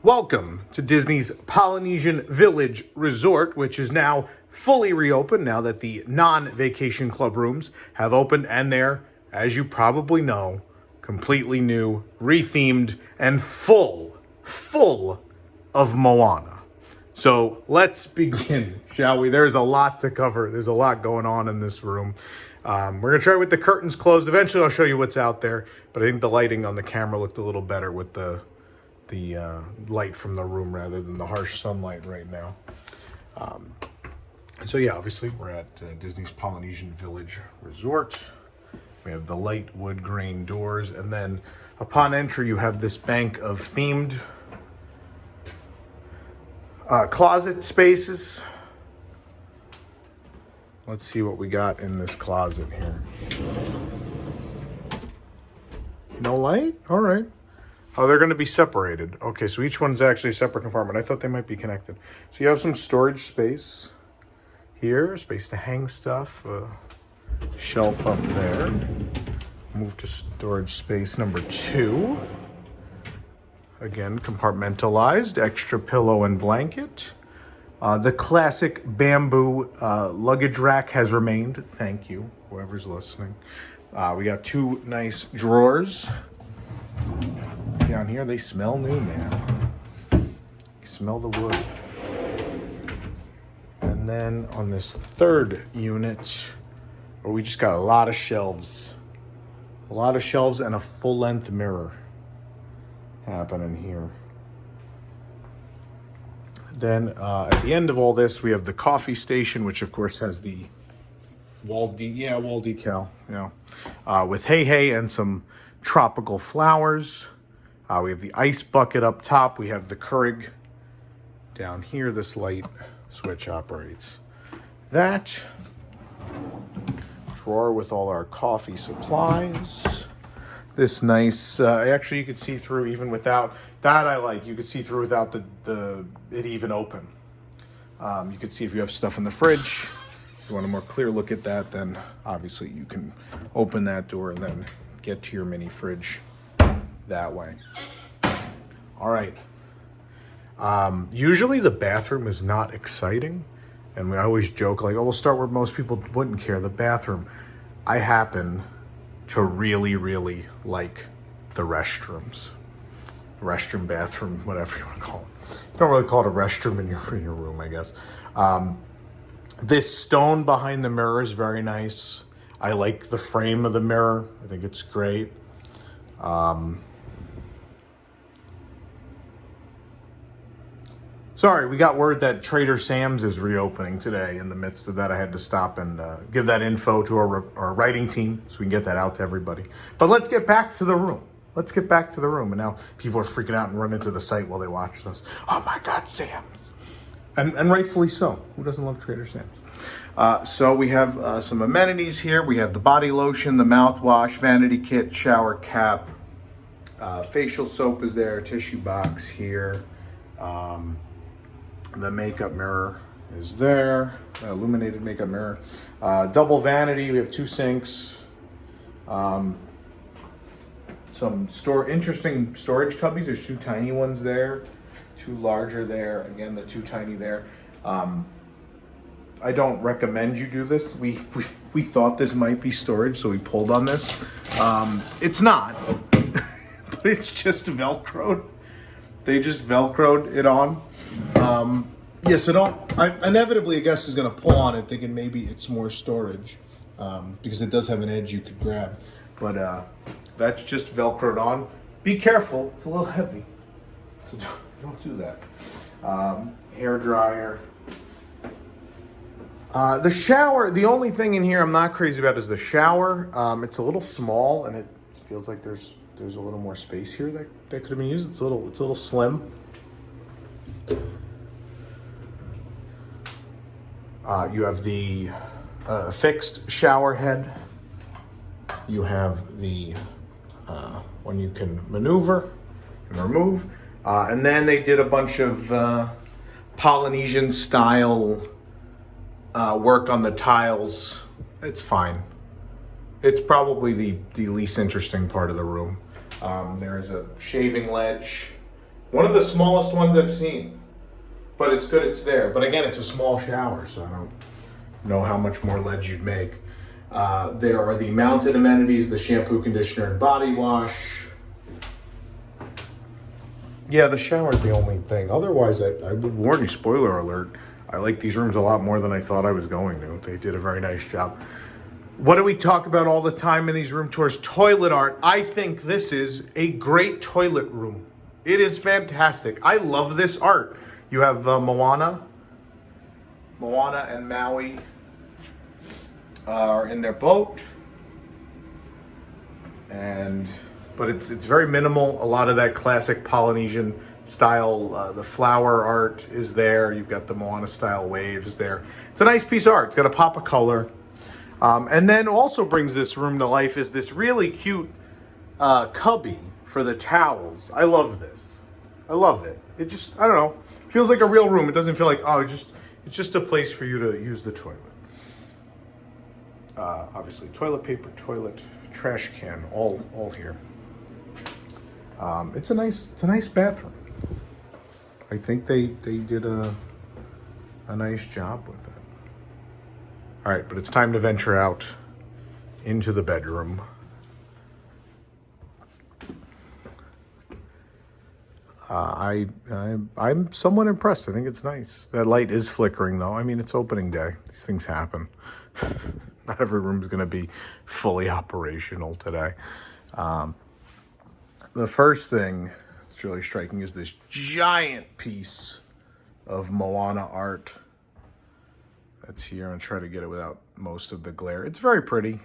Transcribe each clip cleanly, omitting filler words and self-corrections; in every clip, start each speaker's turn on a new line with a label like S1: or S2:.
S1: Welcome to Disney's Polynesian Village Resort, which is now fully reopened now that the non-vacation club rooms have opened, and they're, as you probably know, completely new, rethemed, and full of Moana. So let's begin, shall we? There's a lot to cover. There's a lot going on in this room. We're going to try with the curtains closed. Eventually, I'll show you what's out there, but I think the lighting on the camera looked a little better with the light from the room rather than the harsh sunlight right now. So yeah, obviously we're at Disney's Polynesian Village Resort. We have the light wood grain doors, and then upon entry you have this bank of themed closet spaces. Let's see what we got in this closet here. No light? All right. Oh, they're going to be separated. Okay, so each one's actually a separate compartment. I thought they might be connected. So you have some storage space here, space to hang stuff, shelf up there. Move to storage space number 2. Again, compartmentalized, extra pillow and blanket. The classic bamboo luggage rack has remained. Thank you, whoever's listening. We got 2 nice drawers down here. They smell new, man. You smell the wood. And then on this third unit, where we just got a lot of shelves. A lot of shelves and a full-length mirror happening here. Then at the end of all this, we have the coffee station, which of course has the Walt decal, with hey and some tropical flowers. We have the ice bucket up top. We have the Keurig down here. This light switch operates that. Drawer with all our coffee supplies. This nice, actually you could see through even without, that I like, you could see through without it even open. You could see if you have stuff in the fridge. If you want a more clear look at that, then obviously you can open that door and then get to your mini fridge that way. All right. Usually the bathroom is not exciting, and we always joke like, oh, we'll start where most people wouldn't care, the bathroom. I happen to really like the restrooms. Restroom, bathroom, whatever you want to call it. You don't really call it a restroom in your room, I guess. This stone behind the mirror is very nice. I like the frame of the mirror. I think it's great. Sorry, we got word that Trader Sam's is reopening today. In the midst of that, I had to stop and give that info to our writing team so we can get that out to everybody. But let's get back to the room. And now people are freaking out and running to the site while they watch this. Oh my God, Sam's. And rightfully so. Who doesn't love Trader Sam's? So we have some amenities here. We have the body lotion, the mouthwash, vanity kit, shower cap, facial soap is there, tissue box here. The makeup mirror is there, illuminated makeup mirror. Double vanity, we have 2 sinks. Some interesting storage cubbies. There's 2 tiny ones there, 2 larger there. Again, the 2 tiny there. I don't recommend you do this. We thought this might be storage, so we pulled on this. It's not, but it's just Velcroed. They just Velcroed it on. So inevitably a guest is going to pull on it thinking maybe it's more storage, because it does have an edge you could grab. But that's just Velcroed on. Be careful, it's a little heavy, so don't do that. Hair dryer. The shower, the only thing in here I'm not crazy about is the shower. It's a little small, and it feels like there's a little more space here that could have been used. It's a little slim. You have the fixed shower head. You have the one you can maneuver and remove. And then they did a bunch of Polynesian style work on the tiles. It's fine. It's probably the least interesting part of the room. There is a shaving ledge One of the smallest ones I've seen. But it's good it's there. But again, it's a small shower, so I don't know how much more ledge you'd make. There are the mounted amenities, the shampoo, conditioner, and body wash. Yeah, the shower is the only thing. Otherwise, I would warn you, spoiler alert, I like these rooms a lot more than I thought I was going to. They did a very nice job. What do we talk about all the time in these room tours? Toilet art. I think this is a great toilet room. It is fantastic. I love this art. You have Moana and Maui are in their boat, but it's very minimal. A lot of that classic Polynesian style, the flower art is there. You've got the Moana style waves there. It's a nice piece of art. It's got a pop of color. And then also brings this room to life is this really cute cubby for the towels. I love this. I love it. It just, I don't know, feels like a real room. It doesn't feel like, oh, it's just a place for you to use the toilet. Obviously, toilet paper, toilet, trash can, all here. It's a nice bathroom. I think they did a nice job with it. All right, but it's time to venture out into the bedroom. I'm somewhat impressed. I think it's nice. That light is flickering, though. I mean, it's opening day. These things happen. Not every room is going to be fully operational today. The first thing that's really striking is this giant piece of Moana art that's here. I'm going to try to get it without most of the glare. It's very pretty.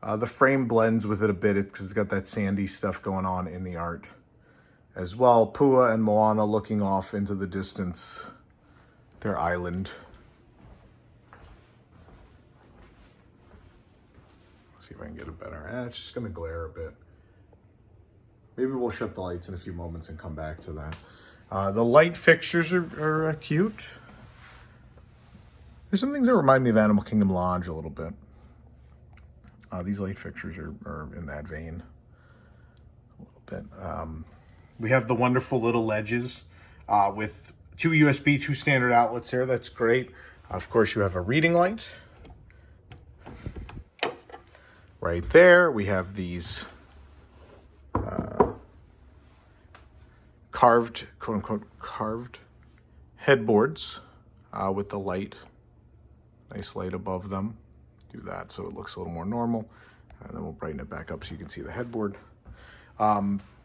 S1: The frame blends with it a bit because it's got that sandy stuff going on in the art as well. Pua and Moana looking off into the distance, their island. Let's see if I can get it better. It's just going to glare a bit. Maybe we'll shut the lights in a few moments and come back to that. The light fixtures are cute. There's some things that remind me of Animal Kingdom Lodge a little bit. These light fixtures are in that vein a little bit. We have the wonderful little ledges with 2 USB, 2 standard outlets there. That's great. Of course, you have a reading light. Right there, we have these carved, quote-unquote, carved headboards with the light. Nice light above them. Do that so it looks a little more normal. And then we'll brighten it back up so you can see the headboard.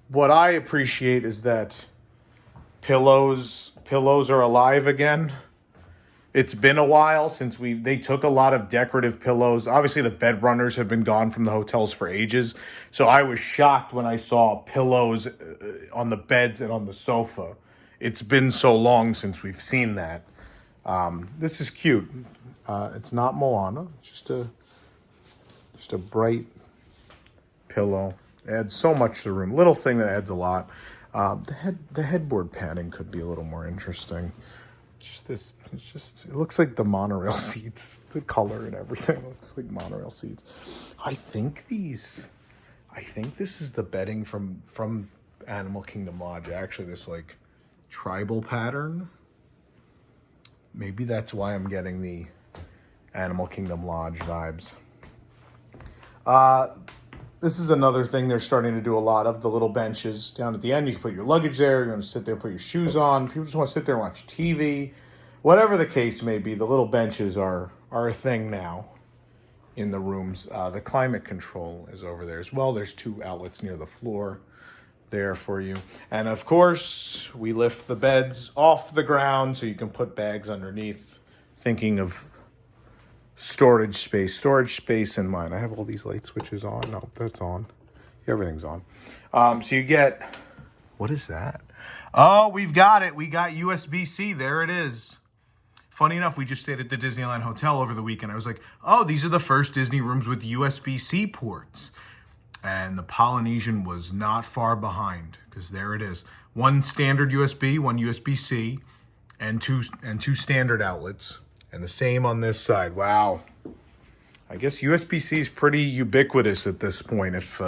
S1: What I appreciate is that pillows are alive again. It's been a while since they took a lot of decorative pillows. Obviously, the bed runners have been gone from the hotels for ages. So I was shocked when I saw pillows on the beds and on the sofa. It's been so long since we've seen that. This is cute. It's not Moana. It's just a bright pillow. It adds so much to the room. Little thing that adds a lot. The headboard padding could be a little more interesting. It looks like the monorail seats. The color and everything looks like monorail seats. I think this is the bedding from Animal Kingdom Lodge. Actually, this like tribal pattern. Maybe that's why I'm getting the Animal Kingdom Lodge vibes. This is another thing they're starting to do a lot of, the little benches down at the end. You can put your luggage there. You want to sit there and put your shoes on. People just want to sit there and watch TV. Whatever the case may be, the little benches are a thing now in the rooms. The climate control is over there as well. There's 2 outlets near the floor there for you. And of course, we lift the beds off the ground so you can put bags underneath. Thinking of storage space in mind. I have all these light switches on. No, that's on. Everything's on. So you get, what is that? Oh, we've got it. We got USB-C. There it is. Funny enough, we just stayed at the Disneyland Hotel over the weekend. I was like, oh, these are the first Disney rooms with USB-C ports. And the Polynesian was not far behind because there it is. 1 standard USB, 1 USB-C, and two standard outlets. And the same on this side. Wow. I guess USB-C is pretty ubiquitous at this point. If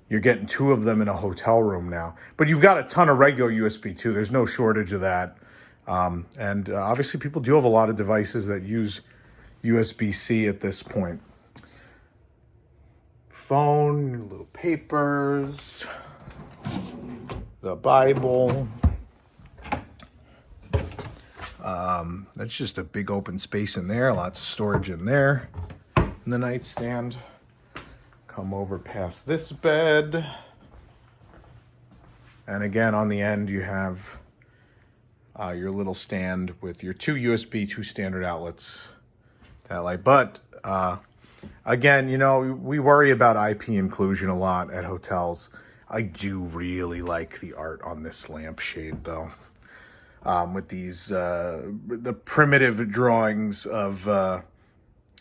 S1: You're getting 2 of them in a hotel room now. But you've got a ton of regular USB too. There's no shortage of that. And obviously people do have a lot of devices that use USB-C at this point. Phone, little papers, the Bible. That's just a big open space in there. Lots of storage in there. In the nightstand. Come over past this bed. And again, on the end, you have your little stand with your 2 USB, 2 standard outlets. That light. But again, you know, we worry about IP inclusion a lot at hotels. I do really like the art on this lampshade, though. With these, the primitive drawings of, I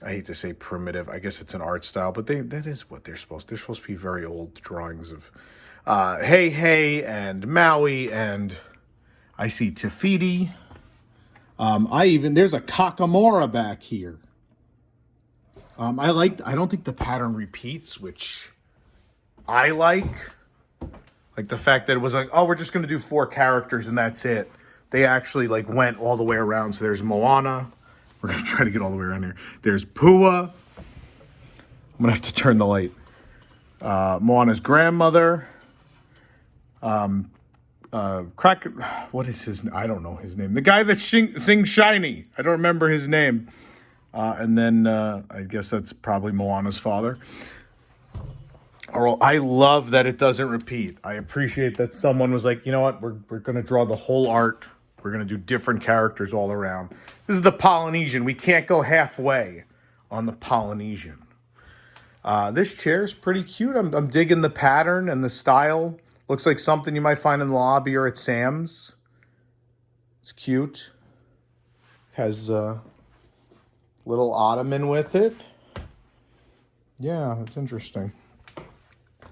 S1: hate to say primitive, I guess it's an art style, but that is what they're supposed to be very old drawings of Hey and Maui, and I see Tafiti. There's a Kakamora back here. I don't think the pattern repeats, which I like. Like the fact that it was like, oh, we're just going to do 4 characters and that's it. They actually like went all the way around. So there's Moana. We're going to try to get all the way around here. There's Pua. I'm going to have to turn the light. Moana's grandmother. What is his name? I don't know his name. The guy that sings Shiny. I don't remember his name. And then I guess that's probably Moana's father. I love that it doesn't repeat. I appreciate that someone was like, you know what, we're going to draw the whole art. We're going to do different characters all around. This is the Polynesian. We can't go halfway on the Polynesian. This chair is pretty cute. I'm digging the pattern and the style. Looks like something you might find in the lobby or at Sam's. It's cute. Has a little ottoman with it. Yeah, it's interesting.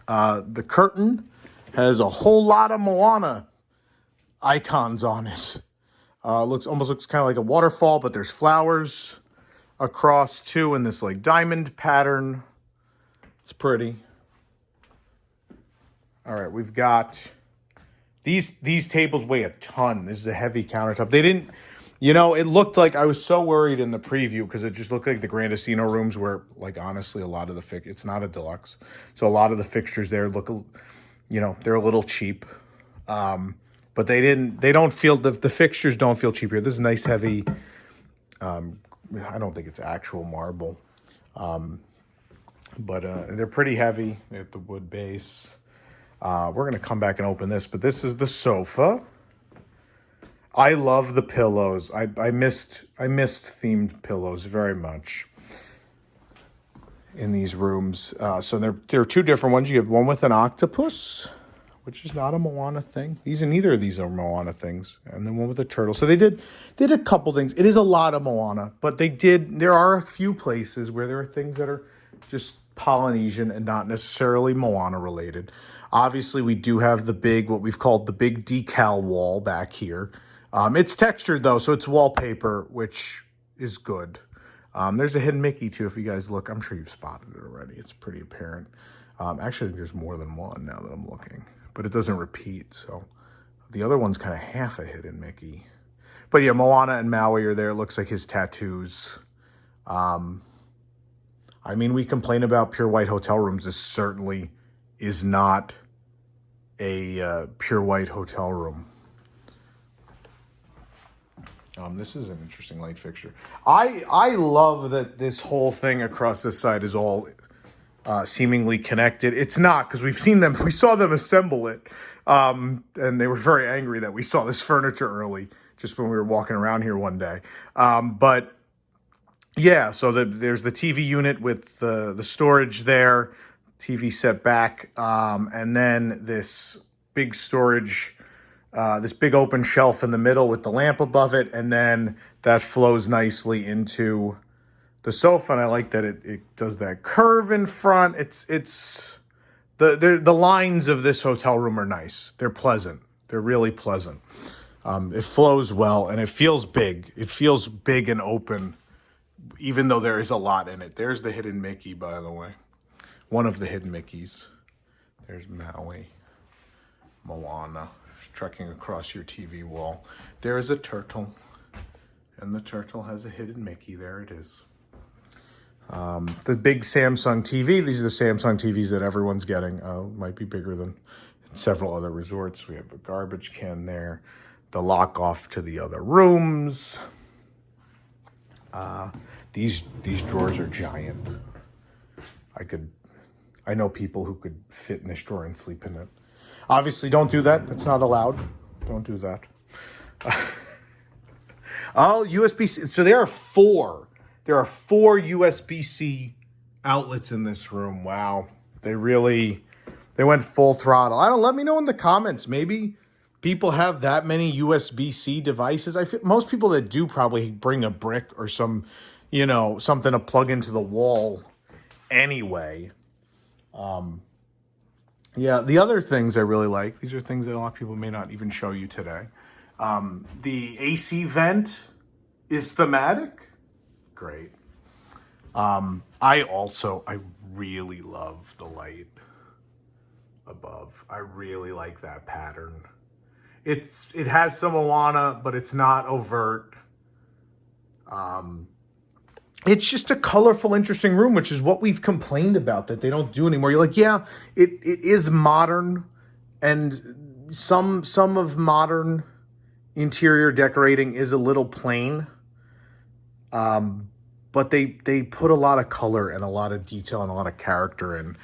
S1: The curtain has a whole lot of Moana icons on it. Almost looks kind of like a waterfall, but there's flowers across too in this like diamond pattern. It's pretty. All right, we've got these tables weigh a ton. This is a heavy countertop. They didn't, you know, it looked like, I was so worried in the preview because it just looked like the Grandisino rooms where, like, honestly, a lot of it's not a deluxe. So a lot of the fixtures there look, you know, they're a little cheap. But they don't feel, the fixtures don't feel cheap here. This is nice, heavy, I don't think it's actual marble. But they're pretty heavy. They have the wood base. We're going to come back and open this, but this is the sofa. I love the pillows. I missed themed pillows very much in these rooms. So there are 2 different ones. You have one with an octopus, which is not a Moana thing. Neither of these are Moana things. And then one with a turtle. So they did a couple things. It is a lot of Moana, but there are a few places where there are things that are just Polynesian and not necessarily Moana related. Obviously, we do have what we've called the big decal wall back here. It's textured though, so it's wallpaper, which is good. There's a hidden Mickey too, if you guys look. I'm sure you've spotted it already. It's pretty apparent. Actually, I think there's more than one now that I'm looking, but it doesn't repeat. So the other one's kind of half a hidden Mickey. But yeah, Moana and Maui are there. It looks like his tattoos. I mean, we complain about pure white hotel rooms. This certainly is not a pure white hotel room. This is an interesting light fixture. I love that this whole thing across this side is all seemingly connected. It's not, because we saw them assemble it, and they were very angry that we saw this furniture early, just when we were walking around here one day. But yeah, so there's the TV unit with the storage there, TV set back, and then this big storage, this big open shelf in the middle with the lamp above it, and then that flows nicely into the sofa. And I like that it does that curve in front. It's the lines of this hotel room are nice. They're pleasant. They're really pleasant. It flows well and it feels big. It feels big and open, even though there is a lot in it. There's the hidden Mickey, by the way. One of the hidden Mickeys. There's Maui. Moana trekking across your TV wall. There is a turtle. And the turtle has a hidden Mickey. There it is. The big Samsung TV. These are the Samsung TVs that everyone's getting. Might be bigger than several other resorts. We have a garbage can there. The lock off to the other rooms. These drawers are giant. I know people who could fit in this drawer and sleep in it. Obviously, don't do that. That's not allowed. Don't do that. Oh, USB-C. So there are four. There are 4 USB-C outlets in this room. Wow. They went full throttle. Let me know in the comments. Maybe people have that many USB-C devices. I feel most people that do probably bring a brick or some, something to plug into the wall anyway. Yeah, the other things I really like, these are things that a lot of people may not even show you today. The AC vent is thematic. Great. I really love the light above. I really like that pattern. It has some Moana, but it's not overt. It's just a colorful, interesting room, which is what we've complained about that they don't do anymore. You're like, yeah, it is modern, and some of modern interior decorating is a little plain. But they put a lot of color and a lot of detail and a lot of character in.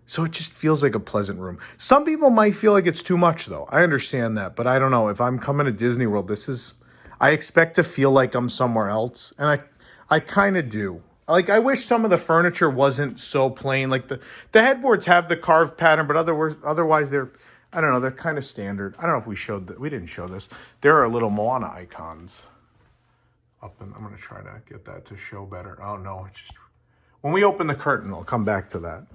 S1: So it just feels like a pleasant room. Some people might feel like it's too much, though. I understand that, but I don't know. If I'm coming to Disney World, I expect to feel like I'm somewhere else, and I kind of do. Like, I wish some of the furniture wasn't so plain. Like, the headboards have the carved pattern, but otherwise they're, I don't know, they're kind of standard. I don't know if we didn't show this. There are little Moana icons up, and I'm going to try to get that to show better. Oh, no, it's just, when we open the curtain, I'll come back to that.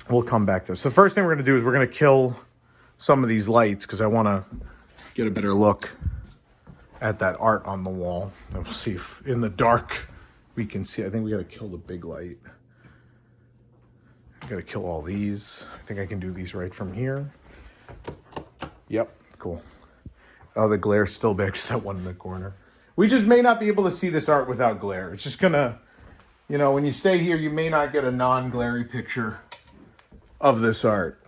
S1: We'll come back to this. The first thing we're going to do is we're going to kill some of these lights because I want to get a better look at that art on the wall. And we'll see if in the dark we can see. I think we got to kill the big light. I got to kill all these. I think I can do these right from here. Yep, cool. Oh, the glare's still big. That one in the corner. We just may not be able to see this art without glare. It's just gonna, when you stay here, you may not get a non-glary picture of this art.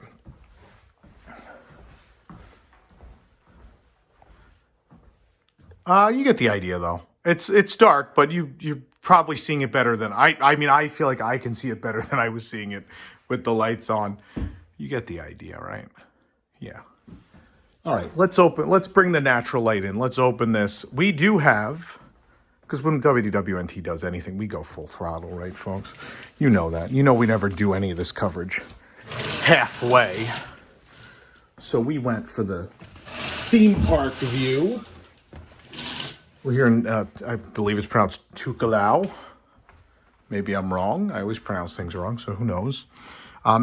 S1: You get the idea, though. It's dark, but you're probably seeing it better than I mean, I feel like I can see it better than I was seeing it with the lights on. You get the idea, right? Yeah. All right, let's bring the natural light in. Let's open this. We do have, because when WDWNT does anything, we go full throttle, right, folks? You know that. You know we never do any of this coverage halfway. So we went for the theme park view. We're here in, I believe it's pronounced Tukalau. Maybe I'm wrong. I always pronounce things wrong, so who knows?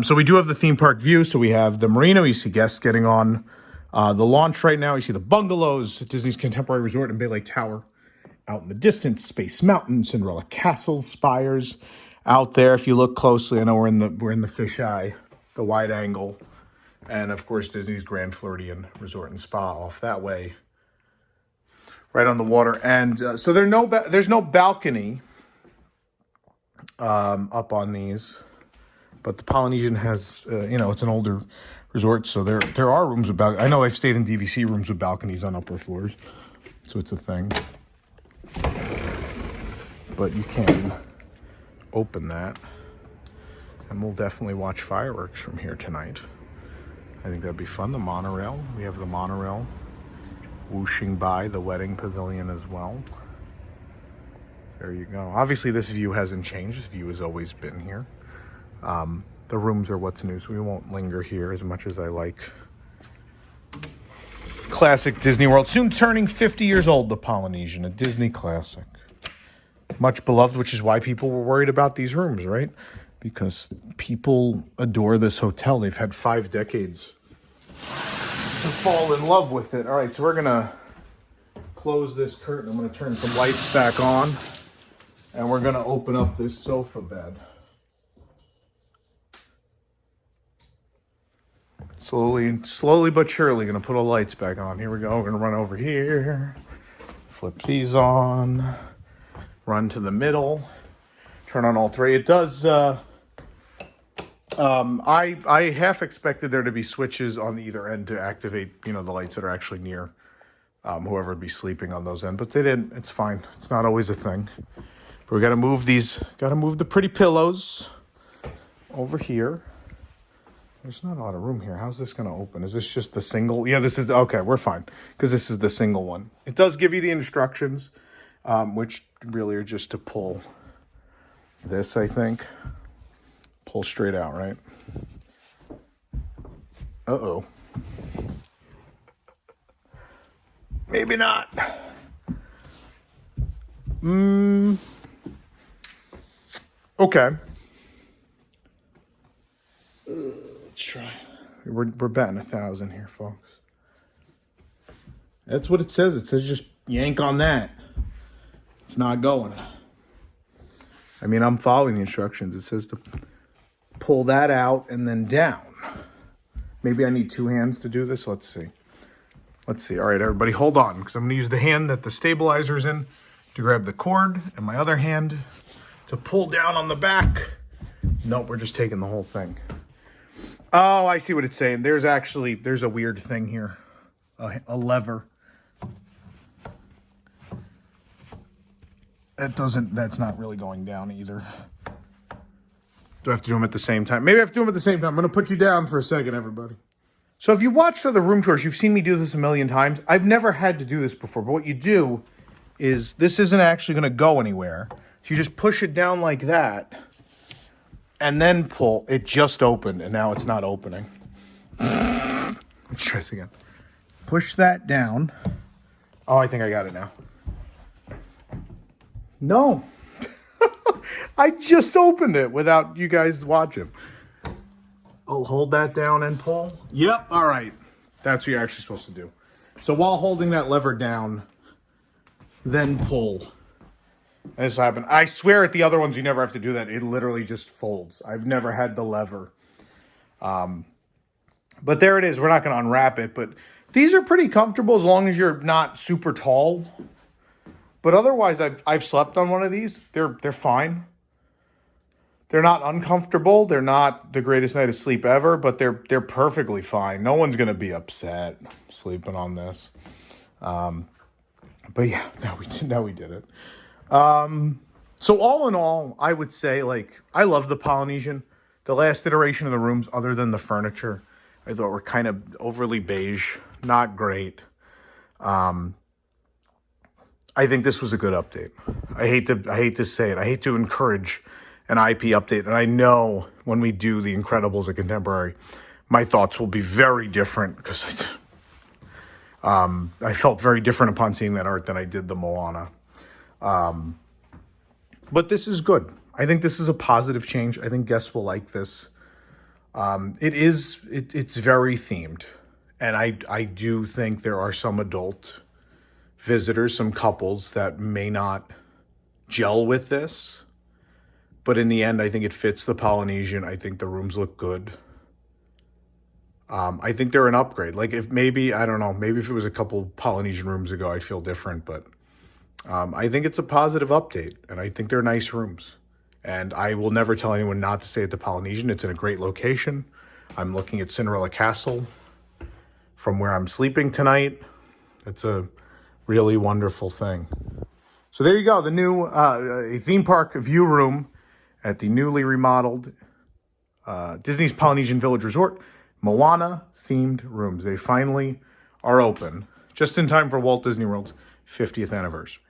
S1: So we do have the theme park view. So we have the marina. You see guests getting on the launch right now. You see the bungalows, Disney's Contemporary Resort and Bay Lake Tower. Out in the distance, Space Mountain, Cinderella Castle, spires out there. If you look closely, I know we're in the fisheye, the wide angle. And of course, Disney's Grand Floridian Resort and Spa off that way. Right on the water. And so there's no balcony up on these. But the Polynesian has, it's an older resort, so there are rooms with balconies. I know I've stayed in DVC rooms with balconies on upper floors, so it's a thing. But you can open that, and we'll definitely watch fireworks from here tonight. I think that'd be fun. The monorail. We have the monorail whooshing by the wedding pavilion as well. There you go. Obviously, this view hasn't changed. This view has always been here. The rooms are what's new, so we won't linger here as much as I like. Classic Disney World. Soon turning 50 years old, the Polynesian, a Disney classic. Much beloved, which is why people were worried about these rooms, right? Because people adore this hotel. They've had 5 decades to fall in love with it. All right, so we're going to close this curtain. I'm going to turn some lights back on, and we're going to open up this sofa bed. Slowly but surely, gonna put all the lights back on. Here we go. We're gonna run over here, flip these on, run to the middle, turn on all three. It does. I half expected there to be switches on either end to activate, the lights that are actually near whoever would be sleeping on those ends, but they didn't. It's fine. It's not always a thing. But we gotta move the pretty pillows over here. There's not a lot of room here. How's this going to open? Is this just the single? Yeah, this is, okay, we're fine, because this is the single one. It does give you the instructions, which really are just to pull this, I think. Pull straight out, right? Uh-oh. Maybe not. Okay. Let's try. We're batting 1,000 here, folks. That's what it says. It says just yank on that. It's not going. I mean, I'm following the instructions. It says to pull that out and then down. Maybe I need 2 hands to do this. Let's see. All right, everybody, hold on, because I'm going to use the hand that the stabilizer's in to grab the cord, and my other hand to pull down on the back. Nope, we're just taking the whole thing. Oh, I see what it's saying. There's a weird thing here. A lever. That's not really going down either. Do I have to do them at the same time? Maybe I have to do them at the same time. I'm going to put you down for a second, everybody. So if you watched other room tours, you've seen me do this a million times. I've never had to do this before, but what you do is this isn't actually going to go anywhere. So you just push it down like that and then pull. It just opened and now it's not opening. Let's try this again. Push that down. Oh, I think I got it now. No. I just opened it without you guys watching. I'll hold that down and pull. Yep, all right. That's what you're actually supposed to do. So while holding that lever down, then pull. And this happened. I swear at the other ones you never have to do that. It literally just folds. I've never had the lever. But there it is. We're not going to unwrap it, but these are pretty comfortable as long as you're not super tall. But otherwise, I've slept on one of these. They're fine. They're not uncomfortable. They're not the greatest night of sleep ever, but they're perfectly fine. No one's gonna be upset sleeping on this. But yeah, now we did it. So all in all, I would say, I love the Polynesian. The last iteration of the rooms, other than the furniture, I thought were kind of overly beige, not great. I think this was a good update. I hate to say it. I hate to encourage an IP update, and I know when we do the Incredibles at Contemporary, my thoughts will be very different because I felt very different upon seeing that art than I did the Moana. But this is good. I think this is a positive change. I think guests will like this. It's very themed, and I do think there are some adult visitors, some couples that may not gel with this. But in the end, I think it fits the Polynesian. I think the rooms look good. I think they're an upgrade. I don't know, maybe if it was a couple Polynesian rooms ago, I'd feel different. But I think it's a positive update, and I think they're nice rooms. And I will never tell anyone not to stay at the Polynesian. It's in a great location. I'm looking at Cinderella Castle from where I'm sleeping tonight. It's a really wonderful thing. So there you go, the new theme park view room at the newly remodeled Disney's Polynesian Village Resort, Moana themed rooms. They finally are open, just in time for Walt Disney World's 50th anniversary.